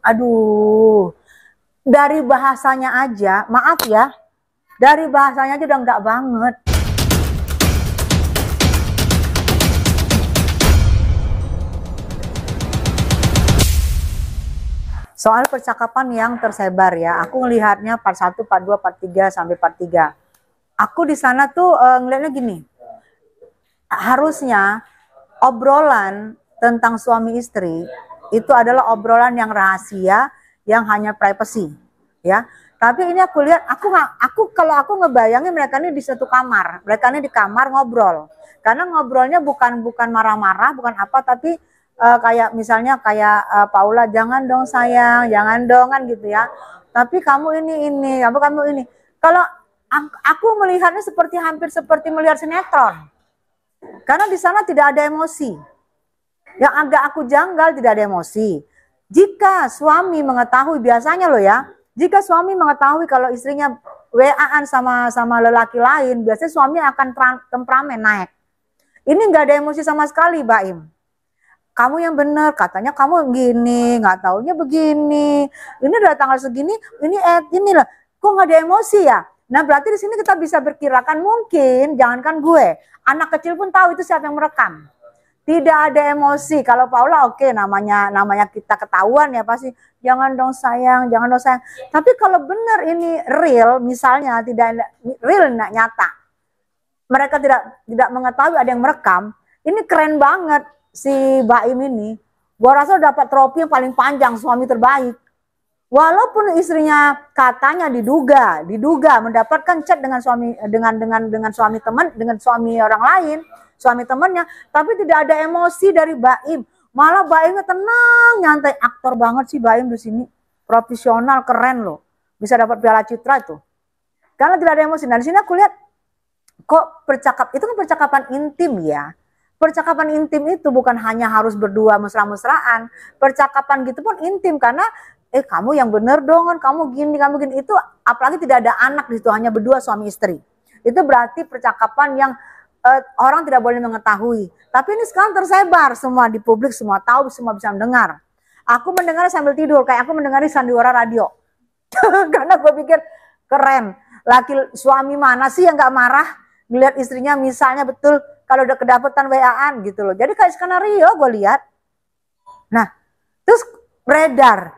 Aduh, dari bahasanya aja, maaf ya, dari bahasanya aja udah enggak banget. Soal percakapan yang tersebar ya, aku ngelihatnya part 1, part 2, part 3 sampai part 3. Aku di sana tuh ngelihatnya gini. Harusnya obrolan tentang suami istri itu adalah obrolan yang rahasia, yang hanya privacy, ya. Tapi ini aku lihat, kalau aku ngebayangin mereka ini di satu kamar, mereka ini di kamar ngobrol. Karena ngobrolnya bukan marah-marah, bukan apa, tapi kayak misalnya kayak Paula, jangan dong sayang, jangan dong kan gitu ya. Tapi kamu ini, kamu ini. Kalau aku melihatnya hampir seperti melihat sinetron. Karena di sana tidak ada emosi. Yang agak aku janggal tidak ada emosi. Jika suami mengetahui, biasanya loh ya, jika suami mengetahui kalau istrinya WA-an sama lelaki lain, biasanya suami akan temperamen naik. Ini nggak ada emosi sama sekali, Mbak Im. Kamu yang benar, katanya kamu gini, nggak taunya begini. Ini udah tanggal segini, ini lah. Kok nggak ada emosi ya? Nah berarti di sini kita bisa perkirakan mungkin, jangankan gue, anak kecil pun tahu itu siapa yang merekam. Tidak ada emosi. Kalau Paula oke, namanya kita ketahuan ya pasti. Jangan dong sayang, jangan dong sayang. Tapi kalau benar ini real, misalnya tidak real nyata, mereka tidak mengetahui ada yang merekam. Ini keren banget si Baim ini. Gua rasa dapat trofi yang paling panjang, suami terbaik. Walaupun istrinya katanya diduga mendapatkan chat dengan suami orang lain, suami temannya, tapi tidak ada emosi dari Baim. Malah Baimnya tenang, nyantai. Aktor banget sih Baim di sini. Profesional, keren loh. Bisa dapat Piala Citra tuh. Karena tidak ada emosi. Dan di sini aku lihat kok itu kan percakapan intim ya. Percakapan intim itu bukan hanya harus berdua mesra-mesraan. Percakapan gitu pun intim karena kamu yang bener dong kan, kamu gini. Itu apalagi tidak ada anak di situ, hanya berdua suami istri. Itu berarti percakapan yang orang tidak boleh mengetahui. Tapi ini sekarang tersebar semua di publik, semua tahu, semua bisa mendengar. Aku mendengar sambil tidur, kayak aku mendengar di sandiwara radio. Karena gue pikir keren. Suami mana sih yang gak marah ngeliat istrinya misalnya betul kalau udah kedapatan WA-an gitu loh. Jadi kayak skenario gue lihat. Nah, terus beredar.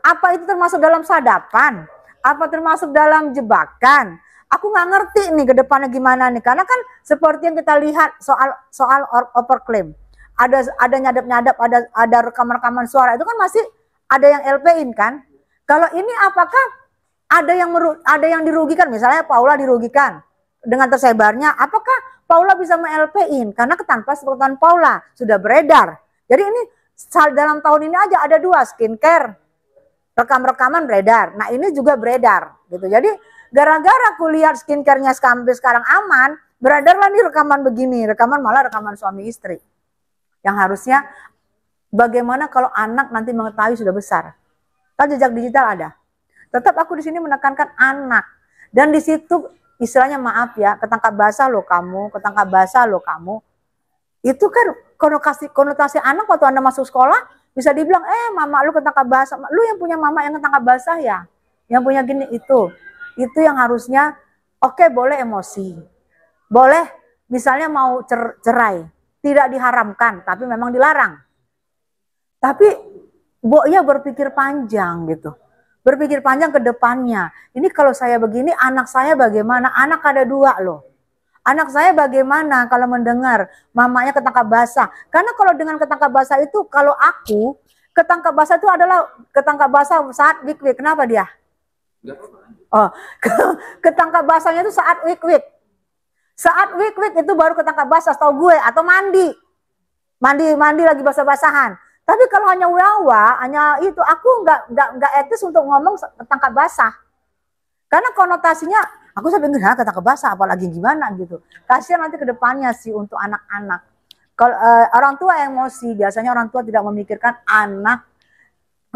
Apa itu termasuk dalam sadapan? Apa termasuk dalam jebakan? Aku nggak ngerti nih ke depannya gimana nih. Karena kan seperti yang kita lihat soal overclaim. Ada nyadap-nyadap, ada rekaman-rekaman suara. Itu kan masih ada yang LP-in kan. Kalau ini apakah ada yang dirugikan? Misalnya Paula dirugikan dengan tersebarnya. Apakah Paula bisa me-LP-in? Karena tanpa sepengetahuan Paula sudah beredar. Jadi ini dalam tahun ini aja ada 2 skincare. Rekaman beredar. Nah ini juga beredar. Gitu. Jadi gara-gara aku lihat skincare-nya sampai sekarang aman, beredarlah nih rekaman begini, malah rekaman suami istri. Yang harusnya bagaimana kalau anak nanti mengetahui sudah besar. Kan jejak digital ada. Tetap aku di sini menekankan anak. Dan di situ istilahnya maaf ya, ketangkap basah loh kamu, ketangkap basah loh kamu. Itu kan konotasi anak waktu Anda masuk sekolah bisa dibilang, mama lu ketangkap basah, lu yang punya mama yang ketangkap basah ya, yang punya gini itu yang harusnya oke, boleh emosi, boleh misalnya mau cerai, tidak diharamkan, tapi memang dilarang. Tapi ya berpikir panjang gitu, berpikir panjang ke depannya. Ini kalau saya begini, anak saya bagaimana? Anak ada 2 loh. Anak saya bagaimana kalau mendengar mamanya ketangkap basah? Karena kalau dengan ketangkap basah itu, kalau aku, ketangkap basah itu adalah ketangkap basah saat week-week. Kenapa dia? Oh, ketangkap basahnya itu saat week-week. Saat week-week itu baru ketangkap basah, setahu gue. Atau mandi lagi basah-basahan. Tapi kalau hanya wawa, hanya itu, aku nggak etis untuk ngomong ketangkap basah. Karena konotasinya, aku sampai nggak ketangkap basah, apalagi gimana gitu. Kasihan nanti ke depannya sih untuk anak-anak. Kalau orang tua emosi, biasanya orang tua tidak memikirkan anak,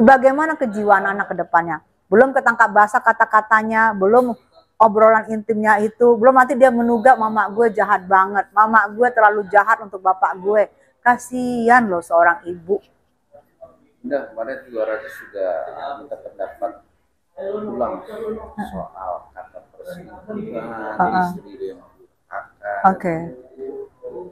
bagaimana kejiwaan anak ke depannya. Belum ketangkap basah kata-katanya, belum obrolan intimnya itu, belum nanti dia menugak mama gue jahat banget, mama gue terlalu jahat untuk bapak gue. Kasihan loh seorang ibu. Udah kemarin juga Raja sudah minta pendapat ulang soal kata perselingkuhan, istri yang akan. Oke.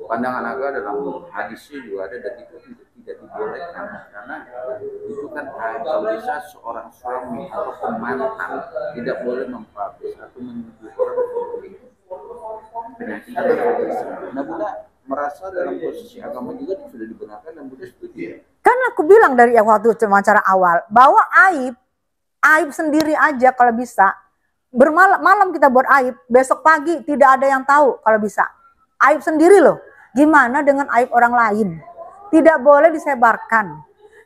Pandangan agama dalam hadisnya juga ada dan itu tidak dibolehkan karena itu kan kalau bisa seorang suami atau mantan tidak boleh mempublish atau menuduh orang seperti penyakit atau nah Bunda merasa dalam posisi agama juga sudah dibenarkan dan Bunda setuju. Kan aku bilang dari waktu wawancara awal bahwa aib sendiri aja kalau bisa. Bermalam kita buat aib, besok pagi tidak ada yang tahu kalau bisa. Aib sendiri loh. Gimana dengan aib orang lain? Tidak boleh disebarkan.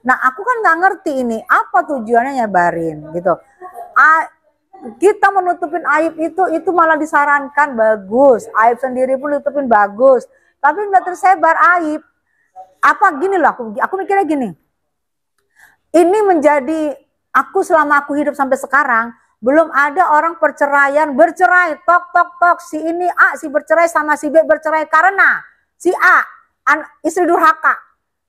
Nah aku kan nggak ngerti ini apa tujuannya nyebarin gitu. Kita menutupin aib itu malah disarankan bagus. Aib sendiri pun ditutupin bagus. Tapi nggak tersebar aib. Apa gini loh, aku mikirnya gini. Ini menjadi aku selama aku hidup sampai sekarang belum ada orang bercerai tok si ini A si bercerai sama si B bercerai karena si A istri durhaka.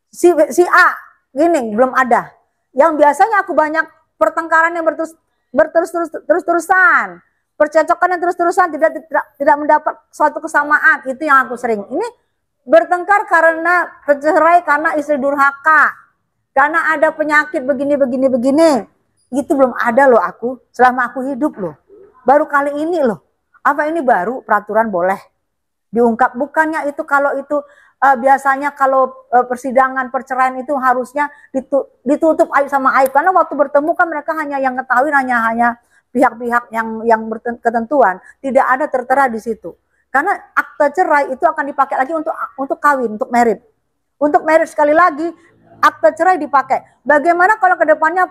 Si A gini belum ada. Yang biasanya aku banyak pertengkaran yang berterus-terusan, percecokan yang terus-terusan tidak mendapat suatu kesamaan, itu yang aku sering. Ini bertengkar karena bercerai karena istri durhaka, karena ada penyakit begini. Itu belum ada loh aku selama aku hidup loh. Baru kali ini loh. Apa ini baru peraturan boleh diungkap? Bukannya itu kalau itu biasanya kalau persidangan perceraian itu harusnya ditutup aib sama aib. Karena waktu bertemu kan mereka hanya yang ketahui hanya pihak-pihak yang ketentuan. Tidak ada tertera di situ. Karena akte cerai itu akan dipakai lagi untuk kawin, untuk merit. Untuk merit sekali lagi akte cerai dipakai. Bagaimana kalau kedepannya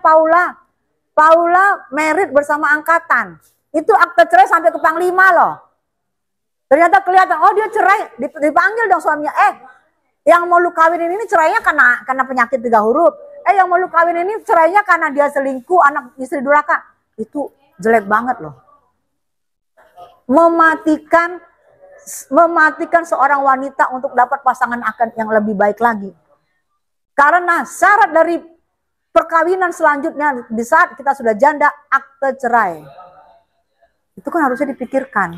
Paula merit bersama angkatan. Itu akte cerai sampai ke panglima loh. Ternyata kelihatan, oh dia cerai, dipanggil dong suaminya. Yang mau lu kawinin ini cerainya karena penyakit 3 huruf. Yang mau lu kawinin ini cerainya karena dia selingkuh, anak istri durhaka. Itu jelek banget loh. Mematikan seorang wanita untuk dapat pasangan akan yang lebih baik lagi. Karena syarat dari perkawinan selanjutnya di saat kita sudah janda, akte cerai. Itu kan harusnya dipikirkan.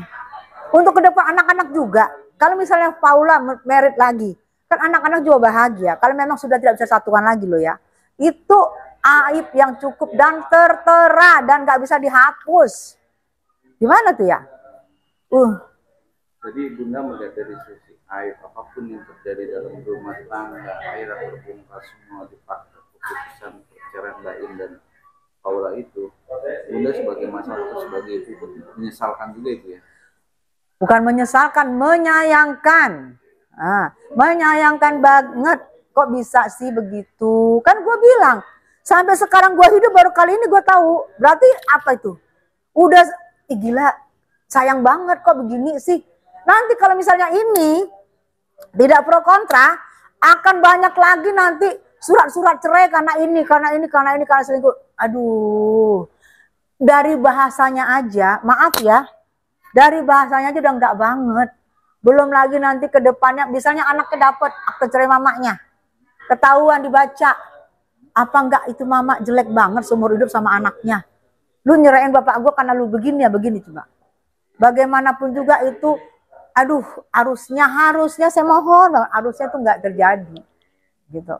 Untuk ke depan anak-anak juga. Kalau misalnya Paula merit lagi, kan anak-anak juga bahagia. Kalau memang sudah tidak bisa satuan lagi loh ya. Itu aib yang cukup dan tertera dan gak bisa dihapus. Gimana tuh ya? Jadi Bunda melihat dari sisi aib apapun yang terjadi dalam rumah tangga, akhirnya terbongkar semua dipakai keputusan perceraian Mbak In dan Paula itu, Bunda sebagai masyarakat sebagai ibu menyesalkan juga itu ya? Bukan menyesalkan, menyayangkan. Menyayangkan banget. Kok bisa sih begitu? Kan gue bilang, sampai sekarang gue hidup baru kali ini gue tahu. Berarti apa itu? Udah gila, sayang banget kok begini sih. Nanti kalau misalnya ini tidak pro kontra, akan banyak lagi nanti surat-surat cerai karena selingkuh. Aduh, dari bahasanya aja, maaf ya, dari bahasanya aja udah enggak banget. Belum lagi nanti ke depannya, misalnya anaknya dapat akte cerai mamanya, ketahuan dibaca, apa enggak itu mama jelek banget seumur hidup sama anaknya. Lu nyerahin bapak gue karena lu begini coba. Bagaimanapun juga itu, aduh, harusnya saya mohon, harusnya itu enggak terjadi, gitu.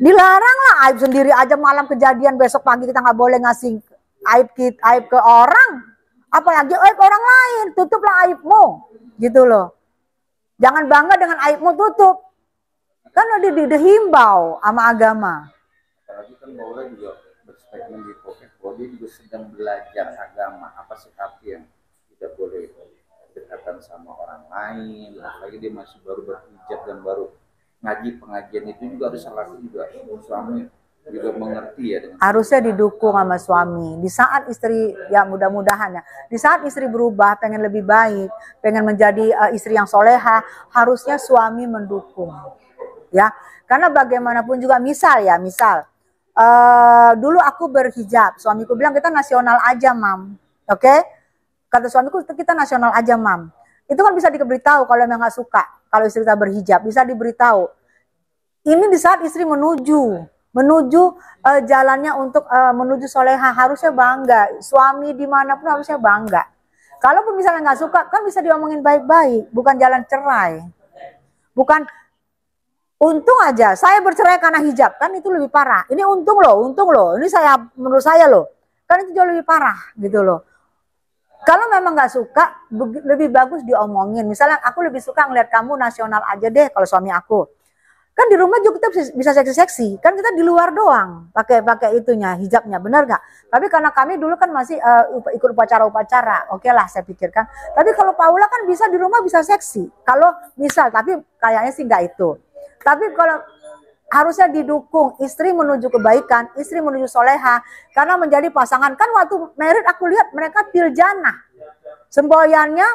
Dilarang lah, aib sendiri aja malam kejadian, besok pagi kita nggak boleh ngasih aib ke orang, apalagi aib orang lain. Tutuplah aibmu, gitu loh. Jangan bangga dengan aibmu, tutup. Kan udah dihimbau sama agama. Apalagi kan Paula juga berstatement di podcast bahwa dia juga sedang belajar agama, apa sih arti yang tidak boleh dekatan sama orang lain, apalagi dia masih baru berhijab dan baru ngaji pengajian itu juga harus laki juga suami juga mengerti ya dengan harusnya didukung sama suami. Di saat istri, ya mudah-mudahan ya, di saat istri berubah pengen lebih baik, pengen menjadi istri yang soleha, harusnya suami mendukung ya. Karena bagaimanapun juga misal dulu aku berhijab, suamiku bilang kita nasional aja mam, oke? Kata suamiku kita nasional aja mam. Itu kan bisa diberitahu kalau memang nggak suka. Kalau istri kita berhijab, bisa diberitahu. Ini di saat istri menuju jalannya untuk menuju soleha, harusnya bangga. Suami dimanapun harusnya bangga. Kalaupun misalnya nggak suka, kan bisa diomongin baik-baik, bukan jalan cerai. Bukan untung aja saya bercerai karena hijab, kan itu lebih parah. Ini untung loh. Ini menurut saya loh, kan itu jauh lebih parah gitu loh. Kalau memang nggak suka, lebih bagus diomongin. Misalnya aku lebih suka ngeliat kamu nasional aja deh kalau suami aku. Kan di rumah juga kita bisa seksi-seksi. Kan kita di luar doang pakai itunya, hijabnya, benar nggak? Tapi karena kami dulu kan masih ikut upacara-upacara, oke lah saya pikirkan. Tapi kalau Paula kan bisa di rumah bisa seksi. Kalau misal, tapi kayaknya sih nggak itu. Tapi kalau harusnya didukung, istri menuju kebaikan, istri menuju soleha, karena menjadi pasangan. Kan waktu merit aku lihat mereka tiljana. Semboyannya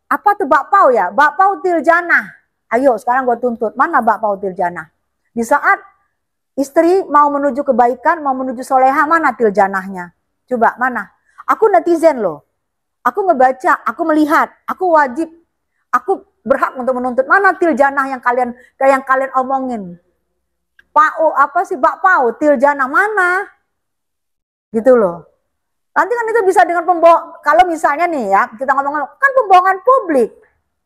apa tuh bakpao ya? Bakpao tiljana. Ayo sekarang gue tuntut, mana bakpao tiljana? Di saat istri mau menuju kebaikan, mau menuju soleha, mana tiljanahnya? Coba mana? Aku netizen loh. Aku ngebaca, aku melihat, aku wajib, aku berhak untuk menuntut. Mana tiljanah yang kalian omongin? Pao apa sih bakpao tiljana mana? Gitu loh. Nanti kan itu bisa dengan pembohong. Kalau misalnya nih ya, kita ngomong kan pembohongan publik.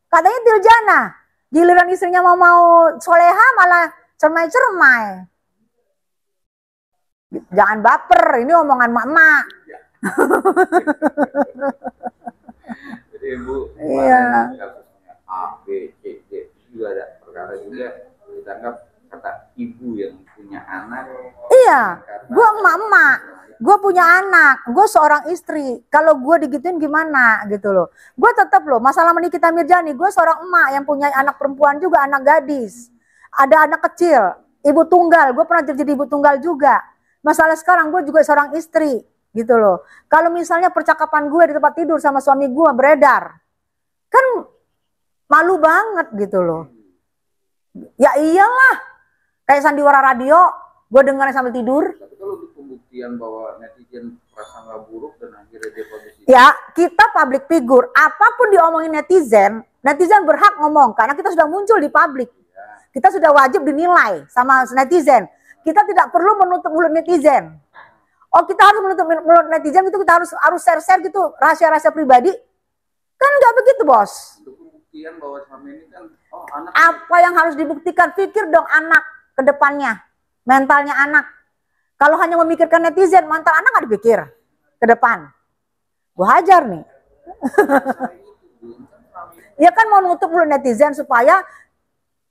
Katanya tiljana. Giliran istrinya mau soleha malah cermai-cermai. Jangan baper, ini omongan mak-mak. Jadi Ibu, Iya. kasusnya A, B, C, D juga ada perkara juga ditangkap kata ibu yang punya anak. Iya, gue emak-emak, gue punya anak, gue seorang istri. Kalau gue digituin gimana gitu loh. Gue tetap loh, masalah Nikita Mirjani, gue seorang emak yang punya anak perempuan juga, anak gadis. Ada anak kecil, ibu tunggal, gue pernah jadi ibu tunggal juga. Masalah sekarang gue juga seorang istri gitu loh. Kalau misalnya percakapan gue di tempat tidur sama suami gue beredar, kan malu banget gitu loh. Ya iyalah. Kayak sandiwara radio, gue dengarnya sambil tidur. Tapi kalau untuk pembuktian bahwa netizen prasangka buruk dan akhirnya dia posisi. Ya, kita public figure. Apapun diomongin netizen berhak ngomong. Karena kita sudah muncul di publik. Kita sudah wajib dinilai sama netizen. Kita tidak perlu menutup mulut netizen. Oh, kita harus menutup mulut netizen, itu kita harus share-share gitu, rahasia-rahasia pribadi. Kan nggak begitu, bos. Untuk pembuktian bahwa selama ini kan, oh anak. Apa yang harus dibuktikan? Pikir dong anak ke depannya, mentalnya anak. Kalau hanya memikirkan netizen, mental anak nggak dipikir ke depan. Gue hajar nih. Ya kan mau nutup mulut netizen supaya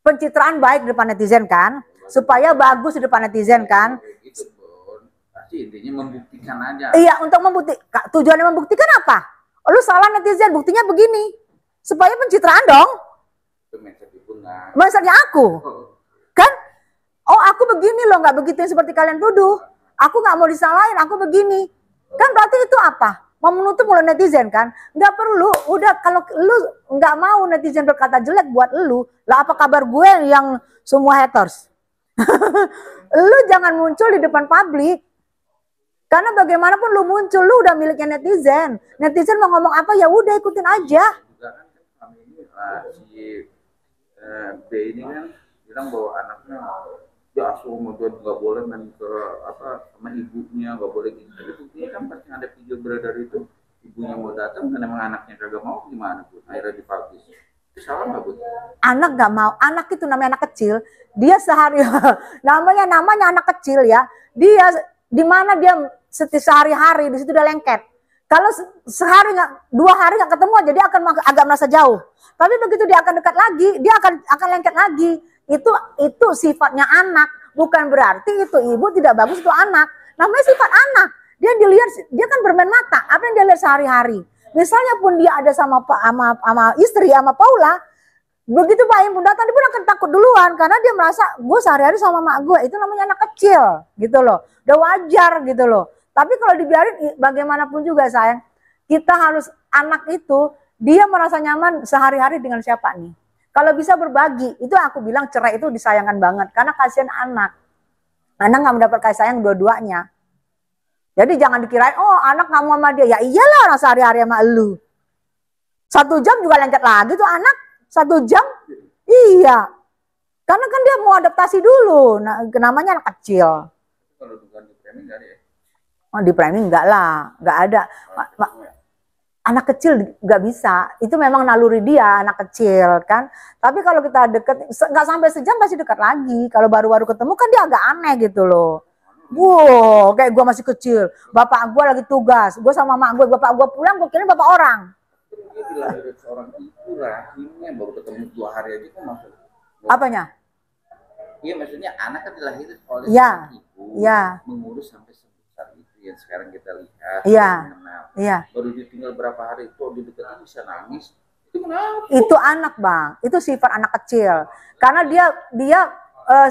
pencitraan baik di depan netizen kan, supaya bagus di depan netizen kan. Itu pasti intinya membuktikan aja. Iya, untuk membuktikan. Tujuannya membuktikan apa? Lu salah netizen, buktinya begini, supaya pencitraan dong. Itu Maksudnya aku, kan? Oh aku begini loh, nggak begitu seperti kalian tuduh. Aku nggak mau disalahin, aku begini. Kan berarti itu apa? Mau menutup mulut netizen kan? Nggak perlu. Udah kalau lu nggak mau netizen berkata jelek buat lu, lah apa kabar gue yang semua haters? Lu jangan muncul di depan publik. Karena bagaimanapun lu muncul, lu udah miliknya netizen. Netizen mau ngomong apa ya udah ikutin aja. Juga kan kami ini si B ini kan bilang bahwa anaknya ya asuh nggak boleh main ke apa sama ibunya, nggak boleh gitu. Tapi buktinya kan pasti ada video beredar itu ibunya mau datang dan emang anaknya kagak mau, gimana Bu? Akhirnya dipublish. Itu salah nggak Bu? Anak nggak mau, anak itu namanya anak kecil. Dia sehari namanya anak kecil ya. Dia di mana dia sehari-hari di situ udah lengket. Kalau sehari nggak, 2 hari nggak ketemu aja dia akan agak merasa jauh. Tapi begitu dia akan dekat lagi, dia akan lengket lagi. Itu sifatnya anak, bukan berarti itu ibu tidak bagus untuk anak. Namanya sifat anak. Dia kan bermain mata. Apa yang dia lihat sehari-hari. Misalnya pun dia ada sama istri, sama Paula, begitu Pak Im pun datang, dia pun akan takut duluan karena dia merasa gue sehari-hari sama mak gue. Itu namanya anak kecil, gitu loh. Udah wajar gitu loh. Tapi kalau dibiarin bagaimanapun juga sayang, kita harus anak itu dia merasa nyaman sehari-hari dengan siapa nih. Kalau bisa berbagi, itu aku bilang cerai itu disayangkan banget. Karena kasihan anak. Anak nggak mendapat kasih sayang dua-duanya. Jadi jangan dikirain, oh anak nggak mau sama dia. Ya iyalah orang sehari-hari sama elu. 1 jam juga lengket lagi tuh anak. 1 jam? Iya. Karena kan dia mau adaptasi dulu. Nah, namanya anak kecil. Kalau bukan di framing nggak ada ya? Oh, di framing enggak lah, enggak ada. Anak kecil nggak bisa. Itu memang naluri dia, anak kecil kan. Tapi kalau kita deket, nggak sampai sejam pasti dekat lagi. Kalau baru-baru ketemu kan dia agak aneh gitu loh. Wow, kayak gue masih kecil. Bapak gue lagi tugas. Gue sama mak gue, bapak gue pulang, gue kira bapak orang. Dia dilahirkan seorang ibu rahimnya baru ketemu 2 hari aja kan maksudnya. Apanya? Iya maksudnya anak kan dilahirkan oleh Ya, seorang ibu, ya, mengurus sampai sebesar itu yang sekarang kita lihat. iya, Mengenal. iya. Baru ditinggal berapa hari itu dideketin bisa nangis. Itu kenapa? Itu anak bang, itu sifat anak kecil. Karena dia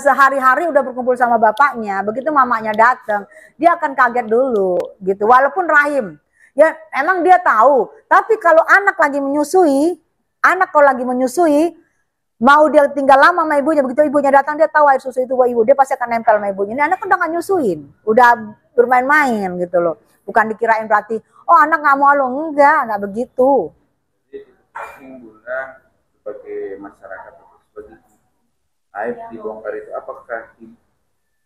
sehari-hari udah berkumpul sama bapaknya, begitu mamanya datang, dia akan kaget dulu, gitu. Walaupun rahim, ya emang dia tahu. Tapi kalau anak lagi menyusui, mau dia tinggal lama sama ibunya, begitu ibunya datang dia tahu air susu itu buat ibu, dia pasti akan nempel sama ibunya. Ini anak udah nggak nyusuin, udah bermain-main gitu loh. Bukan dikirain berarti, oh anak nggak mau lo, nggak begitu. Bunda sebagai masyarakat atau sebagai aib dibongkar itu apakah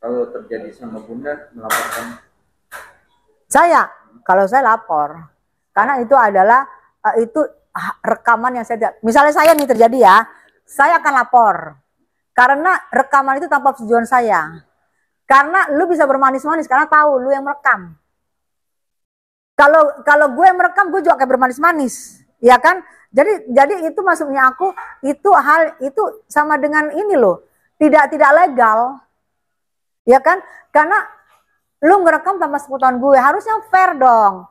kalau terjadi sama Bunda melaporkan? Kalau saya lapor, karena itu adalah itu rekaman yang saya, misalnya saya nih terjadi ya, saya akan lapor karena rekaman itu tanpa persetujuan saya. Karena lu bisa bermanis-manis karena tahu lu yang merekam. Kalau gue yang merekam, gue juga kayak bermanis-manis, ya kan? Jadi itu maksudnya aku, itu hal itu sama dengan ini loh, tidak legal, ya kan? Karena lu ngerekam tanpa sepengetahuan gue, harusnya fair dong.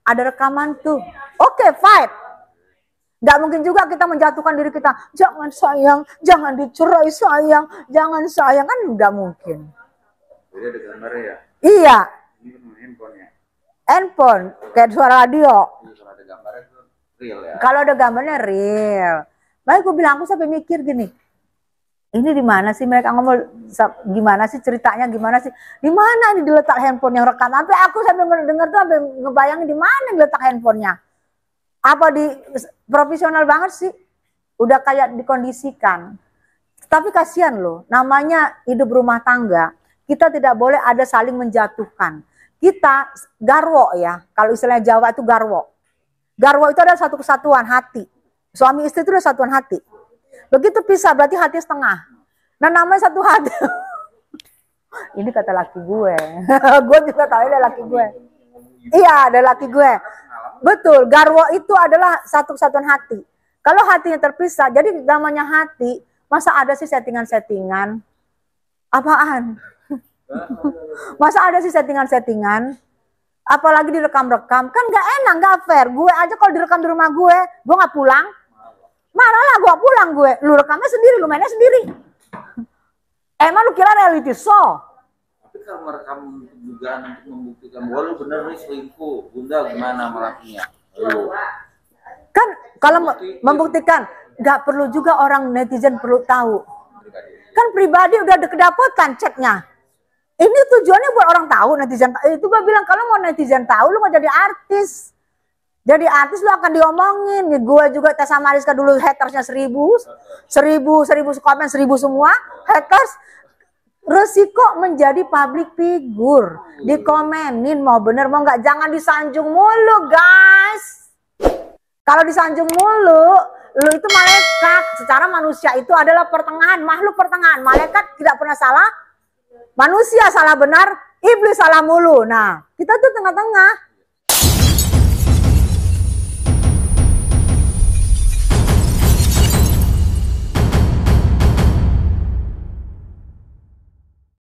Ada rekaman tuh, oke, fight. Gak mungkin juga kita menjatuhkan diri kita, jangan sayang, jangan dicerai sayang, jangan sayang, kan nggak mungkin. Jadi ada gambarnya ya? Iya. Ini kan handphonenya. Handphone, kayak suara radio. Kalau ada gambarnya itu real ya? Kalau ada gambarnya real. Makanya gue bilang, aku sampai mikir gini, ini di mana sih mereka ngomong, gimana sih ceritanya, gimana sih, di mana ini diletak handphone yang rekam? Sampai aku sampai dengar tuh sampai ngebayangin di mana diletak handphonenya. Apa di profesional banget sih, udah kayak dikondisikan. Tapi kasihan loh, namanya hidup rumah tangga, kita tidak boleh ada saling menjatuhkan. Kita garwo ya, kalau istilahnya Jawa itu garwo. Garwo itu adalah satu kesatuan hati. Suami istri itu adalah satuan hati. Begitu pisah berarti hati setengah. Nah namanya satu hati. Ini kata laki gue. Gue juga tahu ini laki gue. Iya, ada laki gue. Betul, garwo itu adalah satu kesatuan hati. Kalau hatinya terpisah, jadi namanya hati, masa ada sih settingan-settingan? Apaan? Masa ada sih settingan-settingan? Apalagi direkam-rekam, kan gak enak, gak fair. Gue aja kalau direkam di rumah gue gak pulang. Marah lah gue pulang gue. Lu rekamnya sendiri, lu mainnya sendiri. Emang lu kira reality show? Tapi kalau merekam dugaan untuk membuktikan bahwa lu bener nih selingkuh, Bunda gimana melakukannya? Kan kalau membuktikan, gak perlu juga orang netizen perlu tahu. Kan pribadi udah kedapatan ceknya. Ini tujuannya buat orang tahu, netizen. Itu gue bilang, kalau mau netizen tahu, lu mau jadi artis. Jadi artis lu akan diomongin. Gue juga tes sama Ariska dulu hatersnya 1000 komen, 1000 semua haters. Resiko menjadi public figure, dikomenin mau bener mau nggak, jangan disanjung mulu guys. Kalau disanjung mulu, lu itu malaikat. Secara manusia itu adalah pertengahan, makhluk pertengahan. Malaikat tidak pernah salah, manusia salah benar, iblis salah mulu. Nah kita tuh tengah-tengah.